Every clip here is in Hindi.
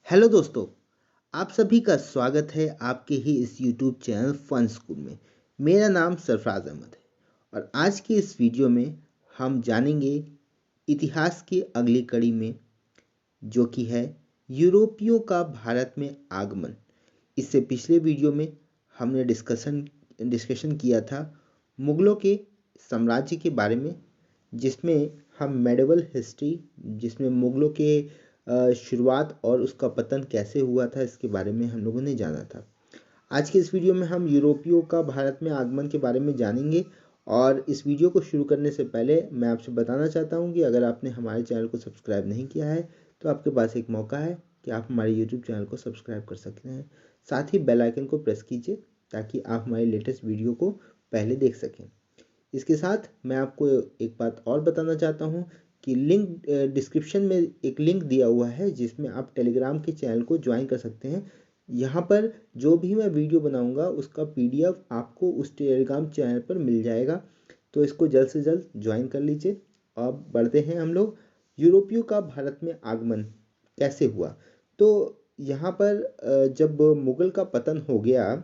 हेलो दोस्तों, आप सभी का स्वागत है आपके ही इस YouTube चैनल फन स्कूल में। मेरा नाम सरफराज अहमद है और आज की इस वीडियो में हम जानेंगे इतिहास की अगली कड़ी में, जो कि है यूरोपियों का भारत में आगमन। इससे पिछले वीडियो में हमने डिस्कशन किया था मुगलों के साम्राज्य के बारे में, जिसमें हम मेडिवल हिस्ट्री, जिसमें मुगलों के शुरुआत और उसका पतन कैसे हुआ था, इसके बारे में हम लोगों ने जाना था। आज के इस वीडियो में हम यूरोपियों का भारत में आगमन के बारे में जानेंगे। और इस वीडियो को शुरू करने से पहले मैं आपसे बताना चाहता हूं कि अगर आपने हमारे चैनल को सब्सक्राइब नहीं किया है तो आपके पास एक मौका है कि आप हमारे यूट्यूब चैनल को सब्सक्राइब कर सकते हैं। साथ ही बेल आइकन को प्रेस कीजिए ताकि आप हमारे लेटेस्ट वीडियो को पहले देख सकें। इसके साथ मैं आपको एक बात और बताना चाहता हूँ कि लिंक डिस्क्रिप्शन में एक लिंक दिया हुआ है जिसमें आप टेलीग्राम के चैनल को ज्वाइन कर सकते हैं। यहाँ पर जो भी मैं वीडियो बनाऊँगा उसका PDF आपको उस टेलीग्राम चैनल पर मिल जाएगा, तो इसको जल्द से जल्द ज्वाइन कर लीजिए। अब बढ़ते हैं हम लोग, यूरोपियों का भारत में आगमन कैसे हुआ। तो यहाँ पर जब मुगल का पतन हो गया,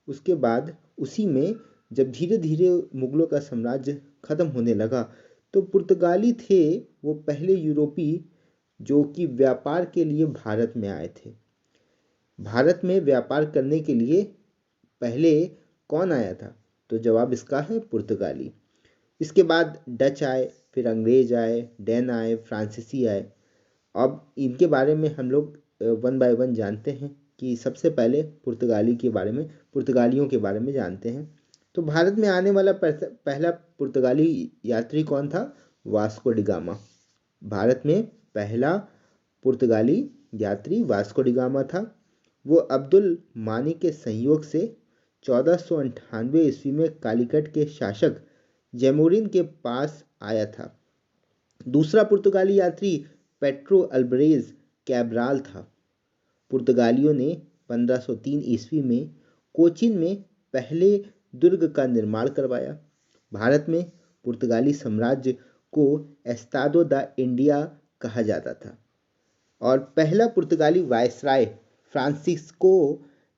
उसके बाद उसी में जब धीरे धीरे मुगलों का साम्राज्य खत्म होने लगा, तो पुर्तगाली थे वो पहले यूरोपी जो कि व्यापार के लिए भारत में आए थे। भारत में व्यापार करने के लिए पहले कौन आया था? तो जवाब इसका है पुर्तगाली। इसके बाद डच आए, फिर अंग्रेज आए, डैन आए, फ्रांसीसी आए। अब इनके बारे में हम लोग वन बाय वन जानते हैं कि सबसे पहले पुर्तगालियों के बारे में जानते हैं। तो भारत में आने वाला पहला पुर्तगाली यात्री कौन था? Vasco D gamma. भारत में पहला पुर्तगाली यात्री वास्को डी गामा था। वो अब्दुल मानी के संयोग से 1498 ईस्वी में कालीकट के शासक जैमुरिन के पास आया था। दूसरा पुर्तगाली यात्री पेट्रो अल्बरेज कैब्राल था। पुर्तगालियों ने 1503 ईस्वी में कोचीन में पहले दुर्ग का निर्माण करवाया। भारत में पुर्तगाली साम्राज्य को एस्तादो द इंडिया कहा जाता था और पहला पुर्तगाली वायसराय फ्रांसिस्को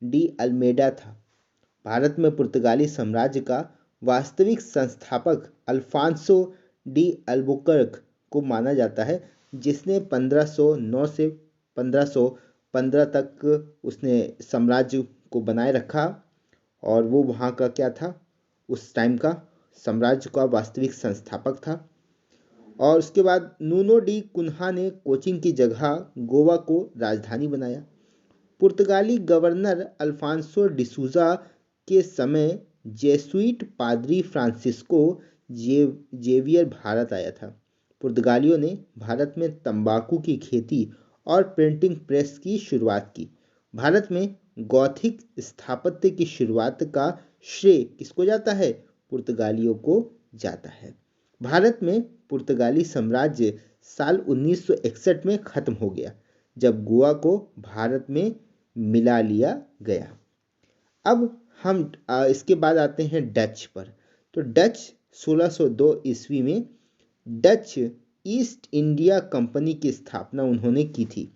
डी अल्मेडा था। भारत में पुर्तगाली साम्राज्य का वास्तविक संस्थापक अल्फांसो डी अल्बुकर्क को माना जाता है, जिसने 1509 से 1515 तक उसने साम्राज्य को बनाए रखा। और वो वहाँ का क्या था, उस टाइम का साम्राज्य का वास्तविक संस्थापक था। और उसके बाद नूनो डी कुन्हा ने कोचीन की जगह गोवा को राजधानी बनाया। पुर्तगाली गवर्नर अल्फांसो डिसूजा के समय जेसुइट पादरी फ्रांसिस्को जेवियर भारत आया था। पुर्तगालियों ने भारत में तंबाकू की खेती और प्रिंटिंग प्रेस की शुरुआत की। भारत में गॉथिक स्थापत्य की शुरुआत का श्रेय किसको जाता है? पुर्तगालियों को जाता है। भारत में पुर्तगाली साम्राज्य साल 1961 में खत्म हो गया, जब गोवा को भारत में मिला लिया गया। अब हम इसके बाद आते हैं डच पर। तो डच 1602 ईस्वी में डच ईस्ट इंडिया कंपनी की स्थापना उन्होंने की थी।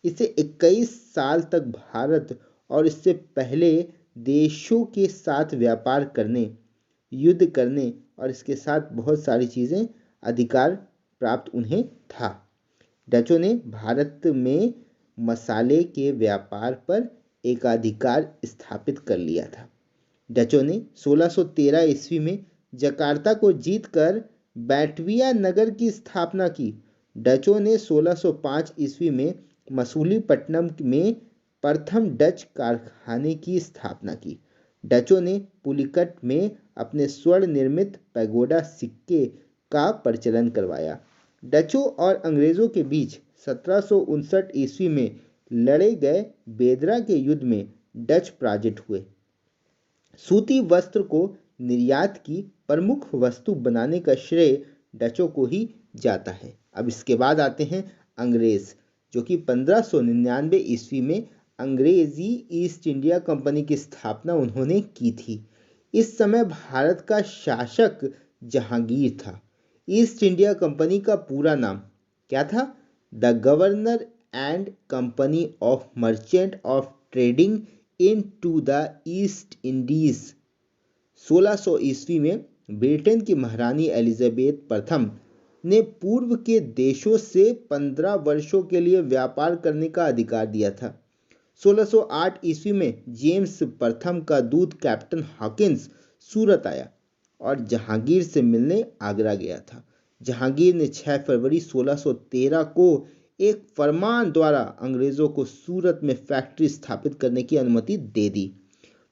इसे 21 साल तक भारत और इससे पहले देशों के साथ व्यापार करने, युद्ध करने और इसके साथ बहुत सारी चीज़ें अधिकार प्राप्त उन्हें था। डचों ने भारत में मसाले के व्यापार पर एकाधिकार स्थापित कर लिया था। डचों ने 1613 ईस्वी में जकार्ता को जीतकर बैटविया नगर की स्थापना की। डचों ने 1605 ईस्वी में मसूलीपट्टनम में प्रथम डच कारखाने की स्थापना की। डचों ने पुलिकट में अपने स्वर्ण निर्मित पैगोडा सिक्के का प्रचलन करवाया। डचों और अंग्रेजों के बीच 1759 ईस्वी में लड़े गए बेदरा के युद्ध में डच पराजित हुए। सूती वस्त्र को निर्यात की प्रमुख वस्तु बनाने का श्रेय डचों को ही जाता है। अब इसके बाद आते हैं अंग्रेज, जो कि 1599 ईस्वी में अंग्रेजी ईस्ट इंडिया कंपनी की स्थापना उन्होंने की थी। इस समय भारत का शासक जहांगीर था। ईस्ट इंडिया कंपनी का पूरा नाम क्या था? The governor and company of merchant of trading in to the east Indies. 1600 ईस्वी में ब्रिटेन की महारानी एलिजाबेथ प्रथम ने पूर्व के देशों से 15 वर्षों के लिए व्यापार करने का अधिकार दिया था। 1608 ईस्वी में जेम्स प्रथम का दूत कैप्टन हॉकिंस सूरत आया और जहांगीर से मिलने आगरा गया था। जहांगीर ने 6 फरवरी 1613 को एक फरमान द्वारा अंग्रेजों को सूरत में फैक्ट्री स्थापित करने की अनुमति दे दी।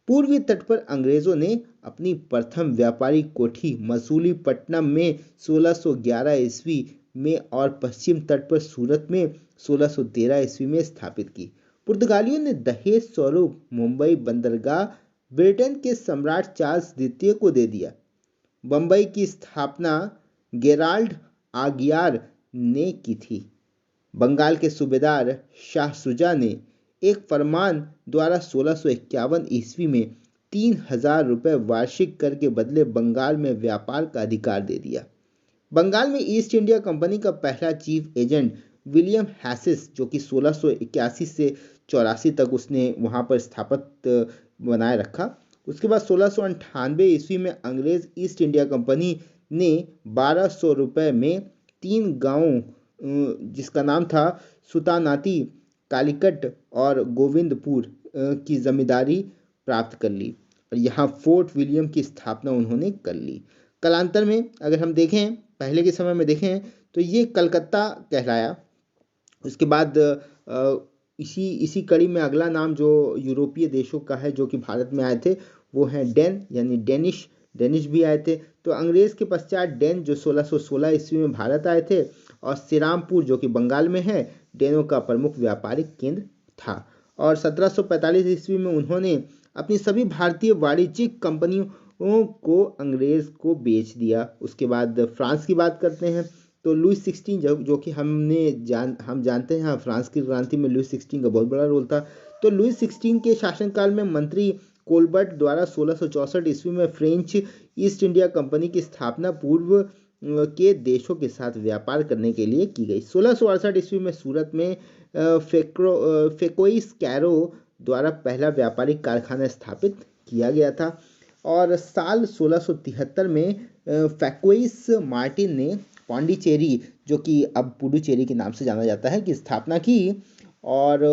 पूर्वी तट पर अंग्रेजों ने अपनी प्रथम व्यापारिक कोठी मसूलीपट्टनम में 1611 ईस्वी में और पश्चिम तट पर सूरत में 1613 ईस्वी में स्थापित की। पुर्तगालियों ने दहेज स्वरूप मुंबई बंदरगाह ब्रिटेन के सम्राट चार्ल्स द्वितीय को दे दिया। बंबई की स्थापना गेराल्ड आगियार ने की थी। बंगाल के सूबेदार शाह सुजा ने एक फरमान द्वारा 1651 ईस्वी में 3000 रुपये वार्षिक कर के बदले बंगाल में व्यापार का अधिकार दे दिया। बंगाल में ईस्ट इंडिया कंपनी का पहला चीफ एजेंट विलियम हैसिस, जो कि 1681 से 84 तक उसने वहाँ पर स्थापित बनाए रखा। उसके बाद 1698 ईस्वी में अंग्रेज ईस्ट इंडिया कंपनी ने 1200 रुपये में 3 गांवों जिसका नाम था सुतानाती, कालीकट और गोविंदपुर की जमींदारी प्राप्त कर ली और यहाँ फोर्ट विलियम की स्थापना उन्होंने कर ली। कालांतर में अगर हम देखें, पहले के समय में देखें तो ये कलकत्ता कहलाया। उसके बाद इसी कड़ी में अगला नाम जो यूरोपीय देशों का है जो कि भारत में आए थे वो हैं डेन, यानी डेनिश भी आए थे। तो अंग्रेज के पश्चात डेन जो 1616 ईस्वी में भारत आए थे और श्रीरामपुर जो कि बंगाल में है डेनों का प्रमुख व्यापारिक केंद्र था। और 1745 ईस्वी में उन्होंने अपनी सभी भारतीय वाणिज्यिक कंपनियों को अंग्रेज को बेच दिया। उसके बाद फ्रांस की बात करते हैं तो लुई 16 जो कि हम जानते हैं, फ्रांस की क्रांति में लुई 16 का बहुत बड़ा रोल था। तो लुई 16 के शासनकाल में मंत्री कोलबर्ट द्वारा 1664 ईस्वी में फ्रेंच ईस्ट इंडिया कंपनी की स्थापना पूर्व के देशों के साथ व्यापार करने के लिए की गई। 1668 ईस्वी में सूरत में फेकोइस कैरो द्वारा पहला व्यापारिक कारखाना स्थापित किया गया था और साल 1673 में फैकोइस मार्टिन ने पांडिचेरी, जो कि अब पुडुचेरी के नाम से जाना जाता है, की स्थापना की और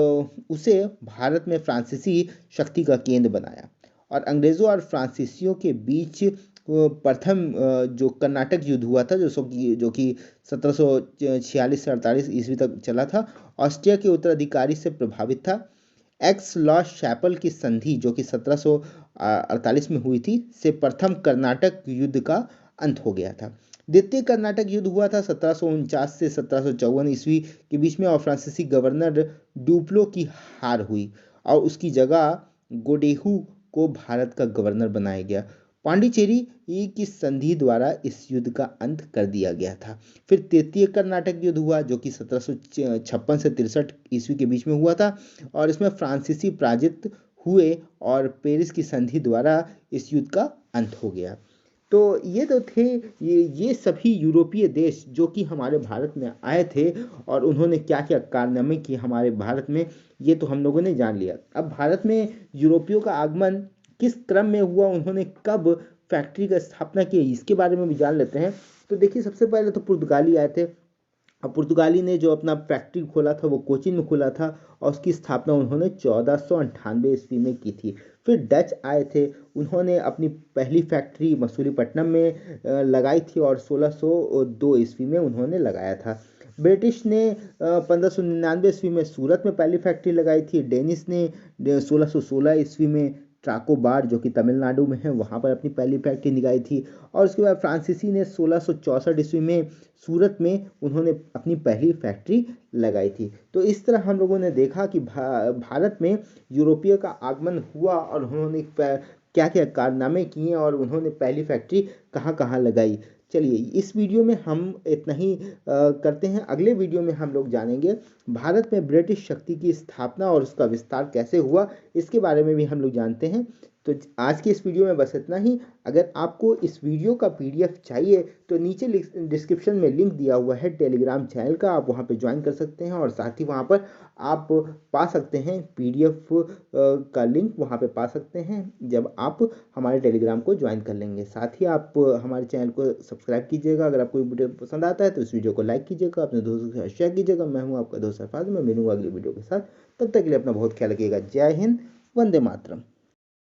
उसे भारत में फ्रांसीसी शक्ति का केंद्र बनाया। और अंग्रेज़ों और फ्रांसीसियों के बीच प्रथम जो कर्नाटक युद्ध हुआ था जो कि 1746 से 48 ईस्वी तक चला था, ऑस्ट्रिया के उत्तराधिकारी से प्रभावित था। एक्स लॉ शैपल की संधि जो कि 1748 में हुई थी से प्रथम कर्नाटक युद्ध का अंत हो गया था। द्वितीय कर्नाटक युद्ध हुआ था 1749 से 1754 ईस्वी के बीच में और फ्रांसीसी गवर्नर डुप्लो की हार हुई और उसकी जगह गोडेहू को भारत का गवर्नर बनाया गया। पांडिचेरी की संधि द्वारा इस युद्ध का अंत कर दिया गया था। फिर तृतीय कर्नाटक युद्ध हुआ जो कि 1756 से 63 ईस्वी के बीच में हुआ था और इसमें फ्रांसीसी पराजित हुए और पेरिस की संधि द्वारा इस युद्ध का अंत हो गया। तो ये तो थे ये सभी यूरोपीय देश जो कि हमारे भारत में आए थे और उन्होंने क्या क्या कारनामे किए हमारे भारत में, ये तो हम लोगों ने जान लिया। अब भारत में यूरोपियों का आगमन किस क्रम में हुआ, उन्होंने कब फैक्ट्री का स्थापना की, इसके बारे में भी जान लेते हैं। तो देखिए, सबसे पहले तो पुर्तगाली आए थे और पुर्तगाली ने जो अपना फैक्ट्री खोला था वो कोचीन में खोला था और उसकी स्थापना उन्होंने 1498 ईस्वी में की थी। फिर डच आए थे, उन्होंने अपनी पहली फैक्ट्री मसूलीपट्टनम में लगाई थी और 1602 ईस्वी में उन्होंने लगाया था। ब्रिटिश ने 1599 ईस्वी में सूरत में पहली फैक्ट्री लगाई थी। डेनिस ने 1616 ईस्वी में ट्राकोबार जो कि तमिलनाडु में है वहाँ पर अपनी पहली फैक्ट्री लगाई थी और उसके बाद फ्रांसीसी ने 1664 ईस्वी में सूरत में उन्होंने अपनी पहली फैक्ट्री लगाई थी। तो इस तरह हम लोगों ने देखा कि भारत में यूरोपियों का आगमन हुआ और उन्होंने क्या क्या कारनामे किए और उन्होंने पहली फैक्ट्री कहाँ कहाँ लगाई। चलिए, इस वीडियो में हम इतना ही करते हैं। अगले वीडियो में हम लोग जानेंगे भारत में ब्रिटिश शक्ति की स्थापना और उसका विस्तार कैसे हुआ, इसके बारे में भी हम लोग जानते हैं। तो आज की इस वीडियो में बस इतना ही। अगर आपको इस वीडियो का पीडीएफ चाहिए तो नीचे डिस्क्रिप्शन में लिंक दिया हुआ है टेलीग्राम चैनल का, आप वहां पे ज्वाइन कर सकते हैं और साथ ही वहां पर आप पा सकते हैं पीडीएफ का लिंक वहां पे पा सकते हैं जब आप हमारे टेलीग्राम को ज्वाइन कर लेंगे। साथ ही आप हमारे चैनल को सब्सक्राइब कीजिएगा। अगर आपको वीडियो पसंद आता है तो इस वीडियो को लाइक कीजिएगा, अपने दोस्तों के साथ शेयर कीजिएगा। मैं हूँ आपका दोस्त सरफराज, मैं मिलूंगा अगली वीडियो के साथ। तब तक के लिए अपना बहुत ख्याल रखिएगा। जय हिंद, वंदे मातरम।